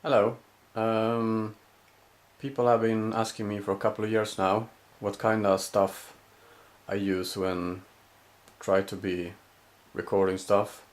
Hello. Um, People have been asking me for a couple of years now what kind of stuff I use when try to be recording stuff.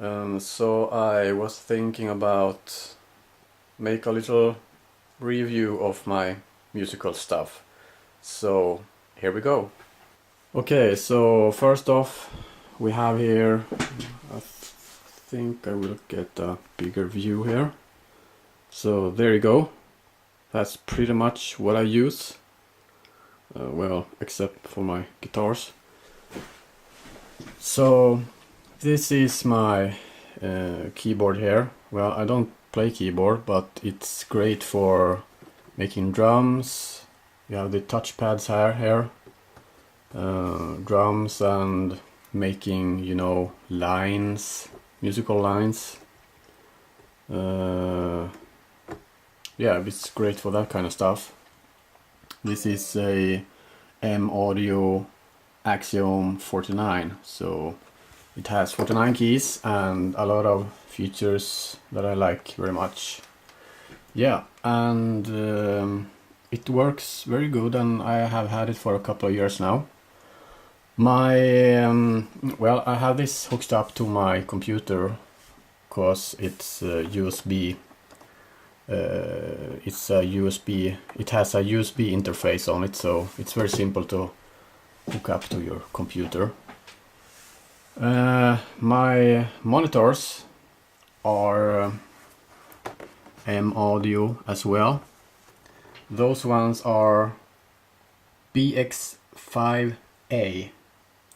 So I was thinking about make a little review of my musical stuff. So here we go. Okay, so first off we have here, I think I will get a bigger view here. So there you go. That's pretty much what I use. Well, except for my guitars. So this is my keyboard here. Well, I don't play keyboard, but it's great for making drums. You have the touchpads here, drums and making, lines, musical lines. Yeah, it's great for that kind of stuff. This is a M-Audio Axiom 49, so it has 49 keys and a lot of features that I like very much. Yeah, and it works very good, and I have had it for a couple of years now. Well, I have this hooked up to my computer because it's USB. It has a USB interface on it, so it's very simple to hook up to your computer. My monitors are M-Audio as well. Those ones are BX5A.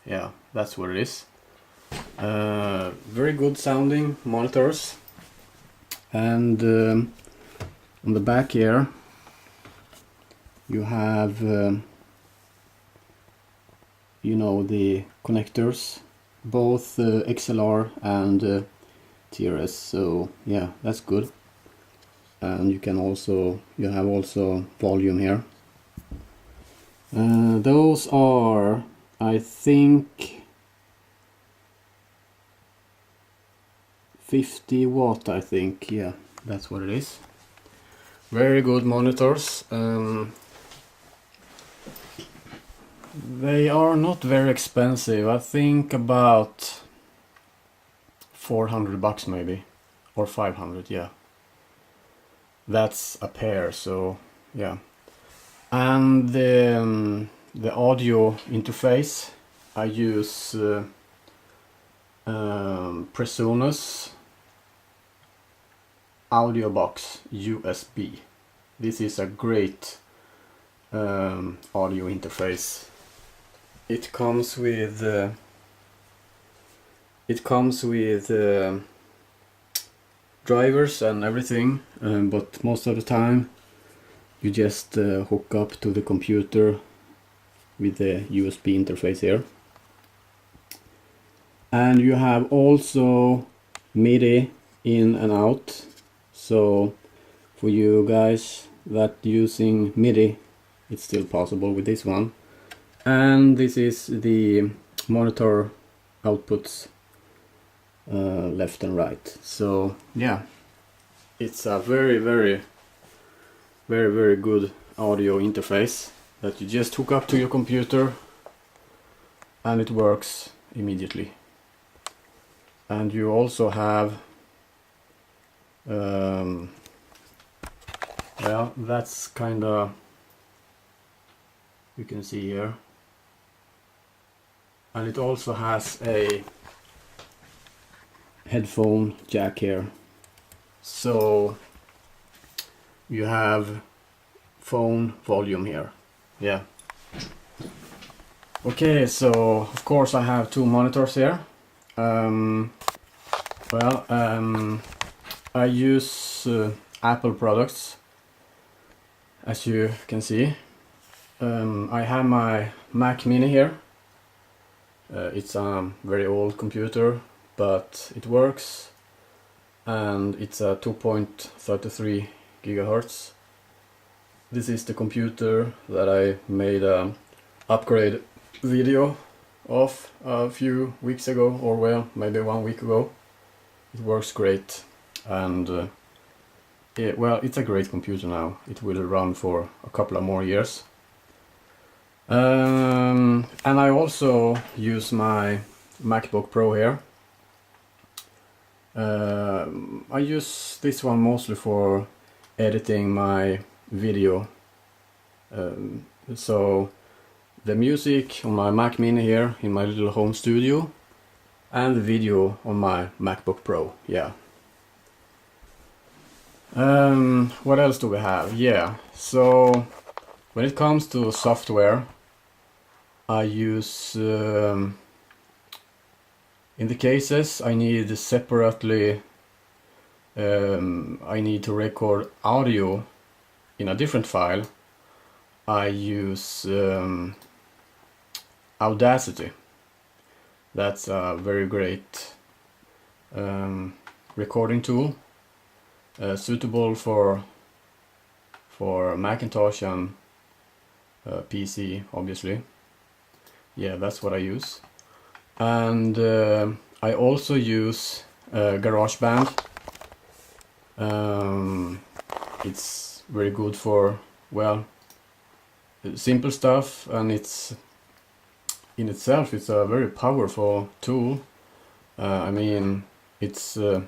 Yeah, that's what it is. Very good sounding monitors. And on the back here you have the connectors, both XLR and TRS, so yeah, that's good. And you have also volume here. Those are, I think, 50 watt, I think. Yeah, that's what it is. Very good monitors. They are not very expensive. I think about 400 bucks maybe, or 500, yeah. That's a pair, so yeah. And the audio interface, I use Presonus AudioBox USB. This is a great audio interface. It comes with drivers and everything, but most of the time you just hook up to the computer with the USB interface here. And you have also MIDI in and out, so for you guys that using MIDI, it's still possible with this one. And this is the monitor outputs, left and right. So yeah, it's a very good audio interface that you just hook up to your computer and it works immediately. And you also have well, that's kinda, you can see here, and it also has a headphone jack here, so you have phone volume here. Yeah. Okay, so of course I have two monitors here. I use Apple products, as you can see. I have my Mac Mini here. It's a very old computer, but it works, and it's a 2.33 gigahertz. This is the computer that I made an upgrade video of a few weeks ago, or well, maybe 1 week ago. It works great, and well, it's a great computer now. It will run for a couple of more years. And I also use my MacBook Pro here. I use this one mostly for editing my video. So the music on my Mac Mini here in my little home studio, and the video on my MacBook Pro. Yeah. What else do we have? Yeah, so when it comes to software, I use in the cases I need separately, I need to record audio in a different file. I use Audacity. That's a very great recording tool, suitable for Macintosh and PC, obviously. Yeah, that's what I use. And I also use GarageBand. It's very good for, well, simple stuff, and it's in itself it's a very powerful tool. I mean, it's a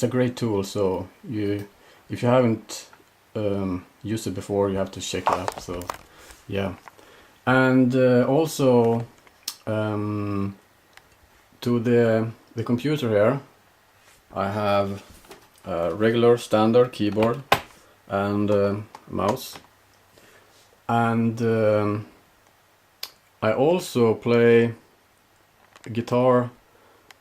great tool, so if you haven't used it before, you have to check it out. So yeah. And also to the computer here, I have a regular standard keyboard and mouse, and I also play guitar.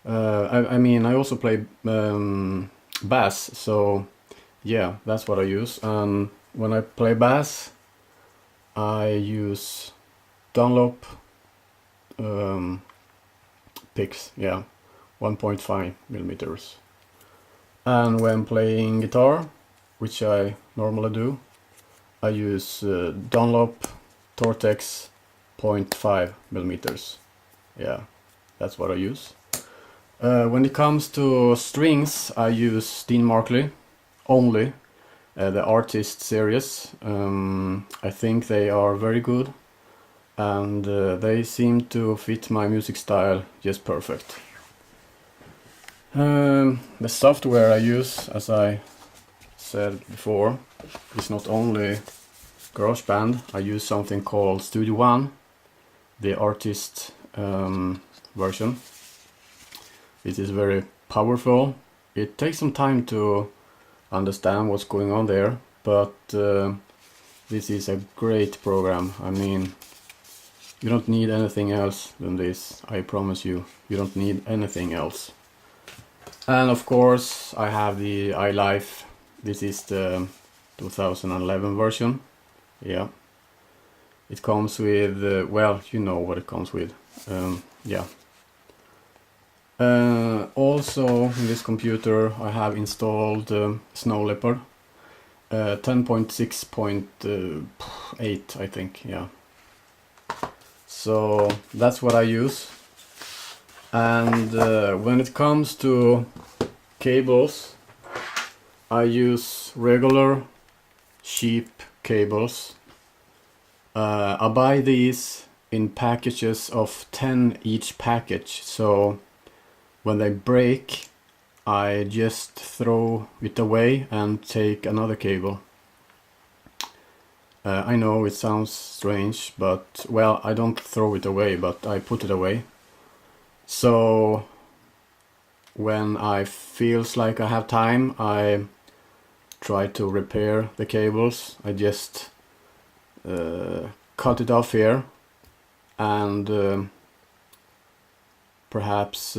I mean, I also play bass, so yeah, that's what I use. And when I play bass, I use Dunlop picks, yeah, 1.5 millimeters. And when playing guitar, which I normally do, I use Dunlop Tortex 0.5 millimeters. Yeah, that's what I use. When it comes to strings, I use Dean Markley only, the Artist series. I think they are very good, and they seem to fit my music style just perfect. The software I use, as I said before, is not only GarageBand. I use something called Studio One, the Artist version. It is very powerful. It takes some time to understand what's going on there, but this is a great program. I mean, you don't need anything else than this. I promise you, you don't need anything else. And of course, I have the iLife. This is the 2011 version. Yeah, it comes with well, you know what it comes with. Yeah. Also in this computer I have installed Snow Leopard 10.6.8, I think. Yeah, so that's what I use. And when it comes to cables, I use regular cheap cables. I buy these in packages of 10 each package, so when they break, I just throw it away and take another cable. I know it sounds strange, but well, I don't throw it away, but I put it away. So when I feels like I have time, I try to repair the cables. I just cut it off here and perhaps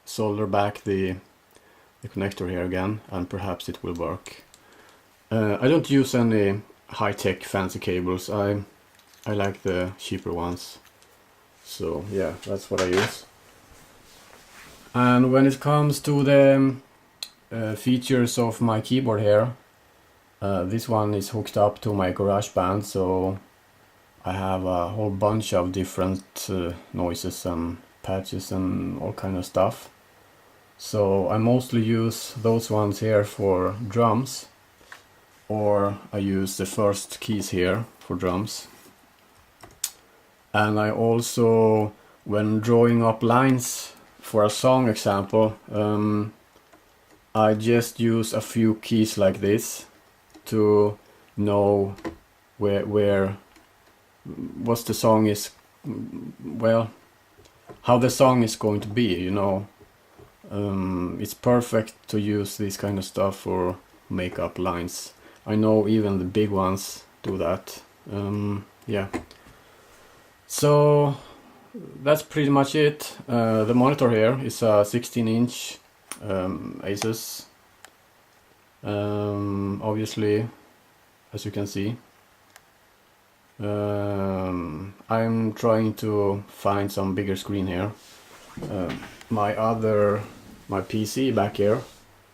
solder back the connector here again, and perhaps it will work. I don't use any high-tech fancy cables. I like the cheaper ones. So yeah, that's what I use. And when it comes to the features of my keyboard here, this one is hooked up to my GarageBand, so I have a whole bunch of different noises and patches and all kind of stuff. So I mostly use those ones here for drums, or I use the first keys here for drums. And I also, when drawing up lines for a song example, I just use a few keys like this to know where what the song is, well, how the song is going to be, you know. It's perfect to use this kind of stuff for make up lines. I know even the big ones do that. Yeah. So that's pretty much it. The monitor here is a 16-inch Asus. Obviously, as you can see. I'm trying to find some bigger screen here. My PC back here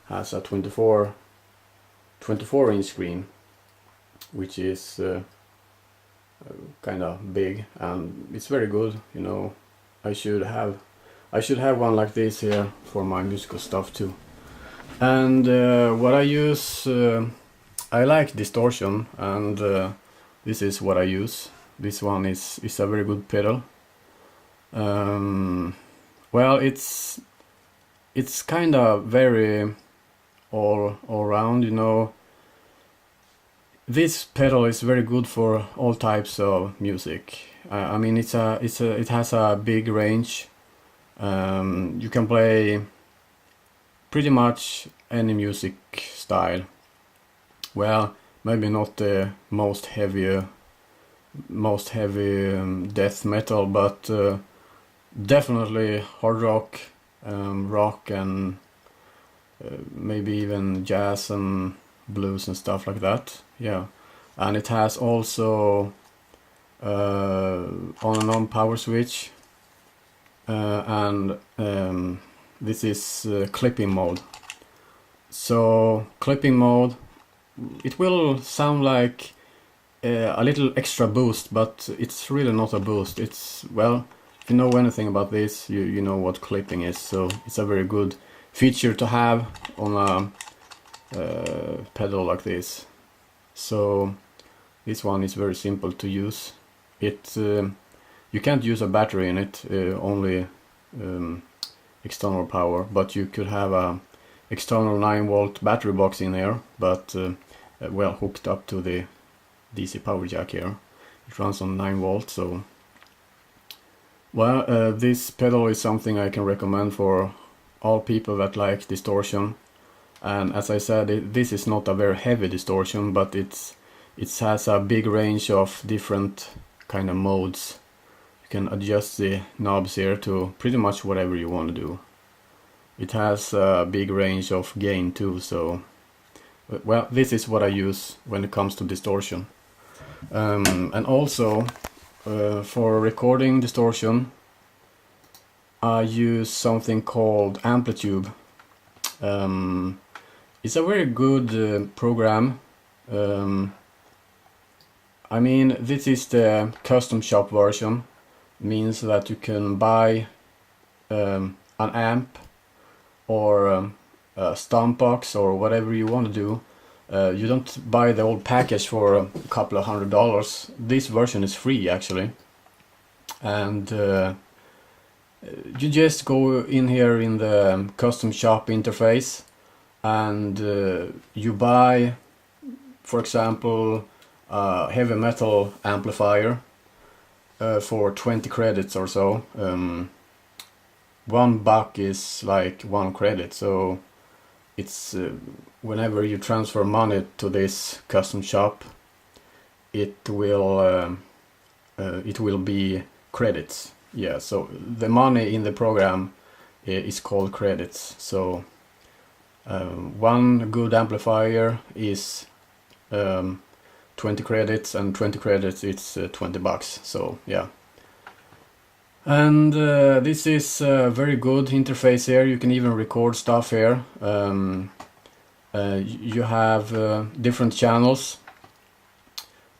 has a 24-inch screen, which is kind of big, and it's very good, you know. I should have one like this here for my musical stuff too. And what I use, I like distortion, and this is what I use. This one is a very good pedal. Well, it's kind of very all around, you know. This pedal is very good for all types of music. I mean, it has a big range. You can play pretty much any music style. Well, maybe not the most heavy death metal, but definitely hard rock, rock, and maybe even jazz and blues and stuff like that. Yeah, and it has also on and on power switch, and this is clipping mode. So clipping mode, it will sound like a little extra boost, but it's really not a boost. It's, well, if you know anything about this, you know what clipping is. So it's a very good feature to have on a pedal like this. So this one is very simple to use. It you can't use a battery in it, only external power, but you could have a external 9-volt battery box in here, but well, hooked up to the DC power jack here. It runs on 9 volts, so well, this pedal is something I can recommend for all people that like distortion. And as I said, this is not a very heavy distortion, but it has a big range of different kind of modes. You can adjust the knobs here to pretty much whatever you want to do. It has a big range of gain too, so well, this is what I use when it comes to distortion. And also for recording distortion, I use something called Amplitube. It's a very good program. I mean, this is the custom shop version. Means that you can buy an amp or a stomp box or whatever you want to do. You don't buy the old package for a couple of $100. This version is free actually, and you just go in here in the custom shop interface, and you buy, for example, a heavy metal amplifier for 20 credits or so. $1 is like 1 credit, so it's whenever you transfer money to this custom shop, it will be credits. Yeah, so the money in the program is called credits. So one good amplifier is 20 credits, and 20 credits it's $20. So yeah. And this is a very good interface here. You can even record stuff here. You have different channels,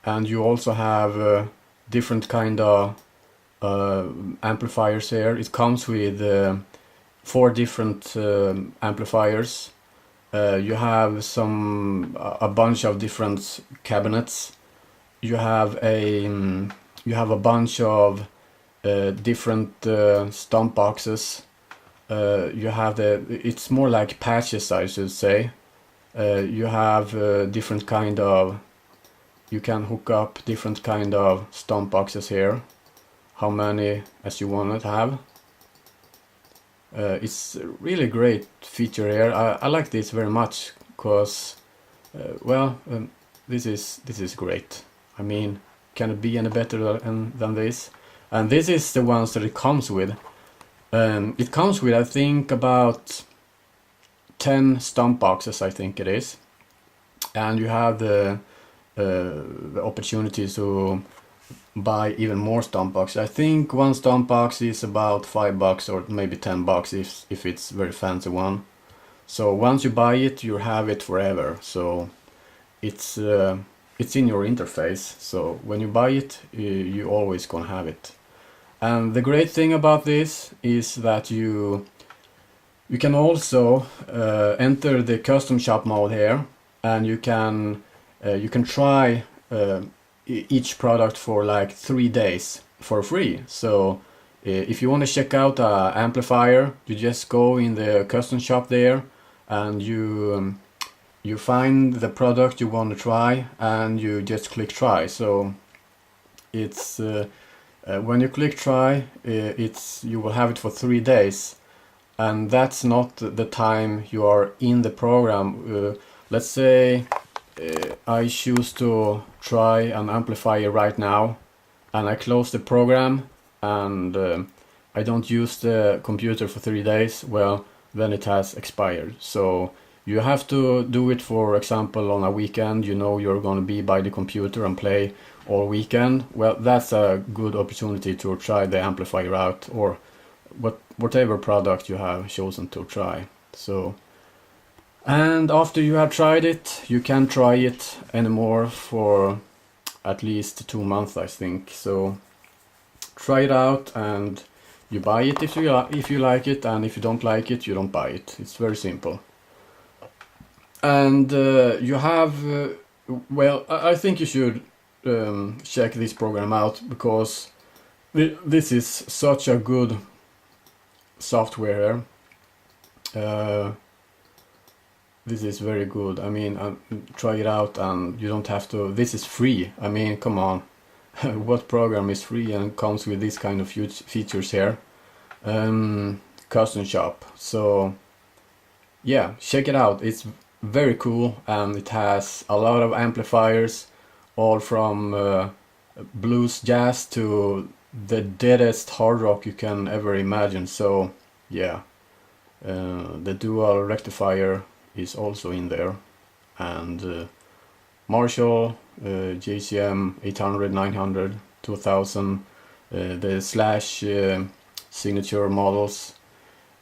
and you also have different kind of amplifiers here. It comes with 4 different amplifiers. You have a bunch of different cabinets. You have a bunch of different stomp boxes. It's more like patches, I should say. You have different kind of, you can hook up different kind of stomp boxes here, how many as you want to have. It's a really great feature here. I like this very much because, this is great. I mean, can it be any better than this? And this is the ones that it comes with. It comes with, I think, about 10 stomp boxes, I think it is. And you have the opportunity to buy even more stomp boxes. I think one stomp box is about $5 or maybe $10 if it's very fancy one. So once you buy it, you have it forever. So it's in your interface. So when you buy it, you always gonna have it. And the great thing about this is that you can also enter the custom shop mode here, and you can try each product for like 3 days for free. So if you want to check out an amplifier, you just go in the custom shop there, and you find the product you want to try, and you just click try. So it's when you click try, you will have it for 3 days, and that's not the time you are in the program. Let's say I choose to try an amplifier right now, and I close the program, and I don't use the computer for 3 days. Well, then it has expired. So you have to do it, for example, on a weekend. You know you're going to be by the computer and play all weekend. Well, that's a good opportunity to try the amplifier out, or whatever product you have chosen to try. So, and after you have tried it, you can't try it anymore for at least 2 months, I think. So try it out, and you buy it if you like it, and if you don't like it, you don't buy it. It's very simple. And you have well, I think you should check this program out, because this is such a good software. This is very good. I mean, try it out, and you don't have to. This is free. I mean, come on. What program is free and comes with this kind of features here? Custom shop. So yeah, check it out. It's very cool, and it has a lot of amplifiers, all from blues, jazz to the deadest hard rock you can ever imagine. So yeah, the dual rectifier is also in there, and Marshall, JCM 800, 900, 2000, the Slash signature models.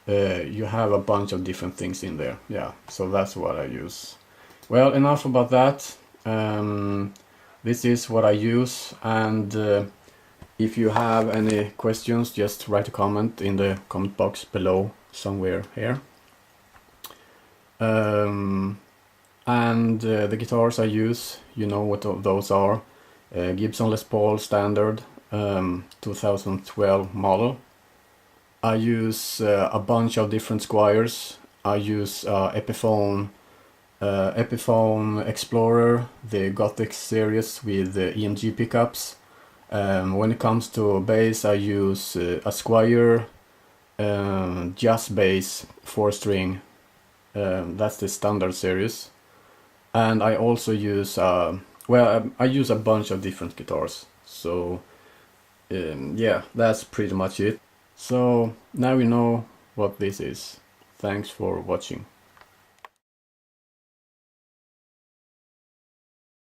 You have a bunch of different things in there. Yeah, so that's what I use. Well, enough about that. This is what I use, and if you have any questions, just write a comment in the comment box below somewhere here. And the guitars I use, you know what those are. Gibson Les Paul standard, 2012 model. I use a bunch of different Squiers. I use Epiphone Explorer, the Gothic series with EMG pickups. When it comes to bass, I use a Squier Jazz Bass 4-string. That's the standard series. And I also use I use a bunch of different guitars. So yeah, that's pretty much it. So now you know what this is. Thanks for watching.